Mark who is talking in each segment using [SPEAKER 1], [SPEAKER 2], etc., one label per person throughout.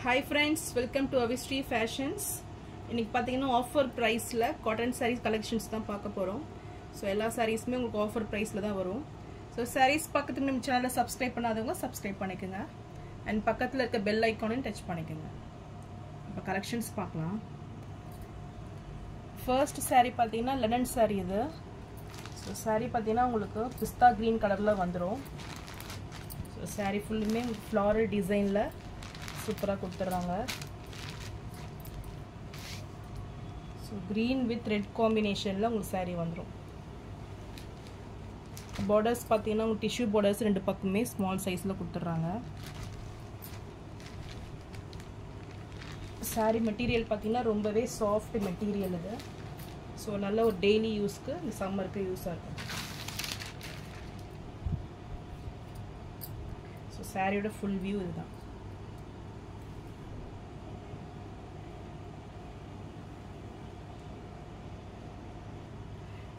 [SPEAKER 1] Hi friends, welcome to Avistry Fashions. இன்னைக்கு பாத்தீங்கன்னா offer பிரைஸ்ல காட்டன் sarees collections தான் பார்க்க போறோம். சோ எல்லா sareesமே உங்களுக்கு ஆஃபர் பிரைஸ்ல தான் வரும். சோ sarees பக்கத்துல நம்ம சேனலை subscribe பண்ணாதவங்க subscribe பண்ணிக்கங்க. and பக்கத்துல இருக்க bell icon-ஐ டச் பண்ணிக்கங்க. இப்ப collections பார்க்கலாம். First saree பாத்தீங்கன்னா linen saree இது. சோ saree பாத்தீங்கன்னா உங்களுக்கு பிஸ்தா green கலர்ல வந்துரும். சோ saree ஃபுல்லுமே floral designல சூப்பரா கொடுத்துறாங்க. So green with red combinationல உங்களுக்கு saree வந்துரும். borders பாத்தீங்கன்னா உங்களுக்கு tissue borders ரெண்டு பக்கமே small sizeல கொடுத்துறாங்க. saree material பாத்தீங்கன்னா ரொம்பவே soft material இது. So நல்ல ஒரு daily யூஸ்க்கு இந்த சம்மருக்கு யூஸ் ஆகும். So saree-ஓட full view இதுதான்.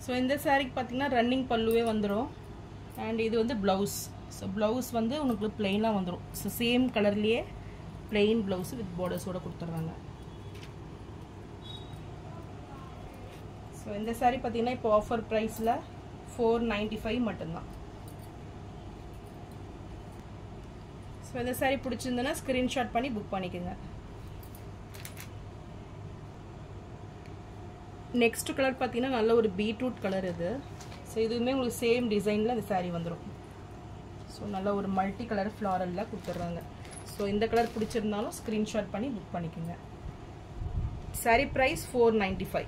[SPEAKER 1] So இந்த சாரிக்கு பாத்தீங்கன்னா ரன்னிங் பல்லுவே வந்துரும் and இது வந்து blouse. So blouse வந்து உங்களுக்கு plain-ஆ வந்துரும். So same கலர்லயே plain blouse with borders ஓட கொடுத்துறாங்க. So இந்த சாரி பாத்தீங்கன்னா இப்போ ஆஃபர் பிரைஸ்ல 495 மட்டும் தான். So இந்த சாரி பிடிச்சிருந்தா ஸ்கிரீன்ஷாட் பண்ணி புக் பண்ணிக்கங்க. Next color பாத்தீங்கன்னா நல்ல ஒரு பீட்ரூட் கலர் இது. சோ இதுவுமே உங்களுக்கு சேம் டிசைன்ல இந்த saree வந்துரும். சோ நல்ல ஒரு மல்டி கலர் ஃப்ளாரல்ல கொடுத்துறாங்க. சோ இந்த கலர் பிடிச்சிருந்தாலும் ஸ்கிரீன்ஷாட் பண்ணி புக் பண்ணிக்கங்க. saree price 495.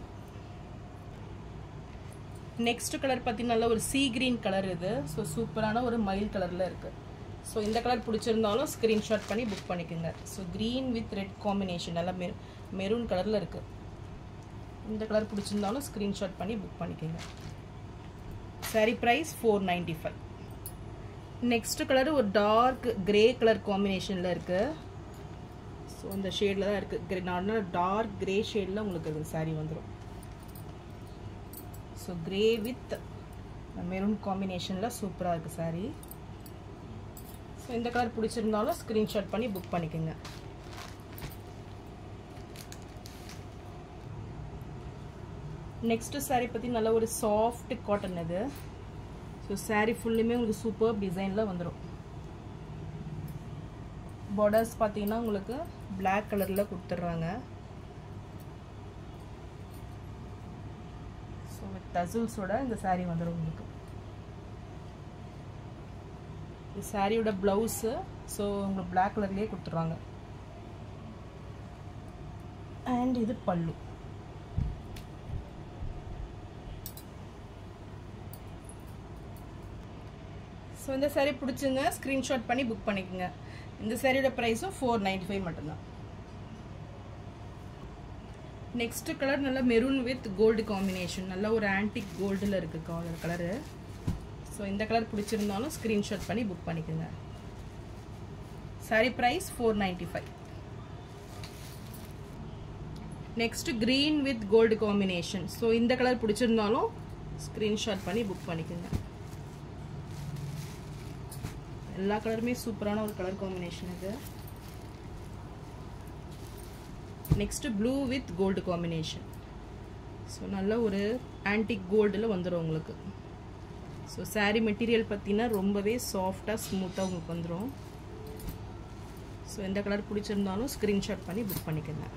[SPEAKER 1] Next color பாத்தீங்கன்னா நல்ல ஒரு sea green கலர் இது. சோ சூப்பரான ஒரு மயில் கலர்ல இருக்கு. சோ இந்த கலர் பிடிச்சிருந்தாலும் ஸ்கிரீன்ஷாட் பண்ணி புக் பண்ணிக்கங்க. So green with red combination நல்ல மெரூன் கலர்ல இருக்கு. இந்த கலர் பிடிச்சிருந்தாலும் ஸ்கிரீன்ஷாட் பண்ணி புக் பண்ணிக்கங்க. saree price 495. நெக்ஸ்ட் கலர் ஒரு டார்க் கிரே கலர் காம்பினேஷன்ல இருக்கு. சோ இந்த ஷேட்ல தான் இருக்கு. நார்மல் டார்க் கிரே ஷேட்ல உங்களுக்கு இந்த saree வந்துரும். சோ கிரே வித் மெரூன் காம்பினேஷன்ல சூப்பரா இருக்கு saree. சோ இந்த கலர் பிடிச்சிருந்தாலும் ஸ்கிரீன்ஷாட் பண்ணி புக் பண்ணிக்கங்க. Next saree பத்தி நல்ல ஒரு soft cotton இது. So saree ஃபுல்லுமே உங்களுக்கு சூப்பர் டிசைன்ல வந்துரும். borders பாத்தீங்கன்னா உங்களுக்கு black கலர்ல கொடுத்துறாங்க. So with tassels ஓட இந்த saree வந்துரும் உங்களுக்கு. இந்த saree-ஓட blouse so உங்களுக்கு black கலர்லயே கொடுத்துறாங்க. and இது பல்லு. So இந்த saree பிடிச்சிருந்தா ஸ்கிரீன்ஷாட் பண்ணி புக் பண்ணிக்கங்க. இந்த சாரியோட பிரைஸும் 495 மட்டும் தான். நெக்ஸ்ட் கலர் நல்ல மெரூன் வித் கோல்ட் காம்பினேஷன். நல்ல ஒரு ஆன்டிக் கோல்ட்ல இருக்கு கலர். சோ இந்த கலர் பிடிச்சிருந்தாலும் ஸ்கிரீன்ஷாட் பண்ணி புக் பண்ணிக்கங்க. saree price 495. Next green with gold combination. So இந்த கலர் பிடிச்சிருந்தாலும் ஸ்கிரீன்ஷாட் பண்ணி புக் பண்ணிக்கங்க. எல்லா கலருமே சூப்பரான ஒரு கலர் காம்பினேஷன் இது. Next blue with gold combination. So நல்ல ஒரு ஆன்டிக் கோல்டில் வந்துடும் உங்களுக்கு. ஸோ saree மெட்டீரியல் பார்த்தீங்கன்னா ரொம்பவே சாஃப்டாக ஸ்மூத்தாக உங்களுக்கு வந்துடும். ஸோ எந்த கலர் பிடிச்சிருந்தாலும் ஸ்க்ரீன்ஷாட் பண்ணி புக் பண்ணிக்கங்க.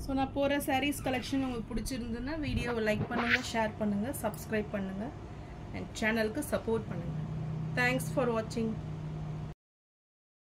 [SPEAKER 1] ஸோ நான் போகிற sarees கலெக்ஷன் உங்களுக்கு பிடிச்சிருந்ததுன்னா வீடியோவை லைக் பண்ணுங்கள், ஷேர் பண்ணுங்கள், சப்ஸ்கிரைப் பண்ணுங்கள் and channel ku support பண்ணுங்க. Thanks for watching.